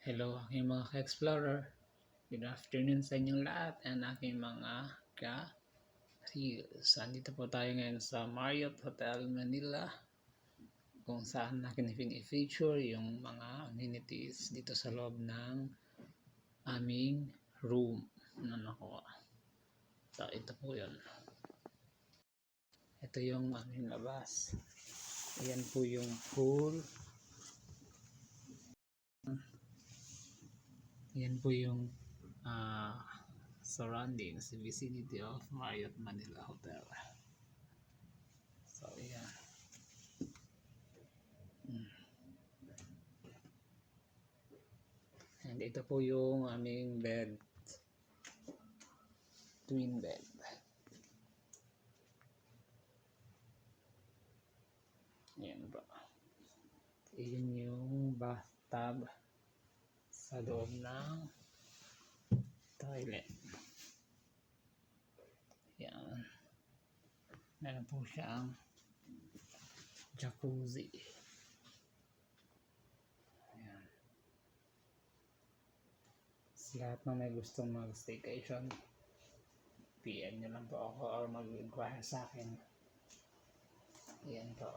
Hello aking mga ka-explorer. Good afternoon sa inyong lahat and aking mga ka-reels. Andito po tayo ngayon sa Marriott Hotel Manila kung saan natin i-feature yung mga amenities dito sa loob ng aming room na nakuha. So ito po yun. Ito yung aming labas. Ayan po yung pool. Yan po yung surroundings, vicinity of Marriott Manila Hotel. So, yan. And ito po yung aming bed. Twin bed. Yan po. Yan yung bathtub sa loob ng toilet. Yan. Meron po siyang jacuzzi. Yan. Sa lahat na may gustong mag-staycation, PM nyo lang po ako or mag-inquire sa akin. Yan po.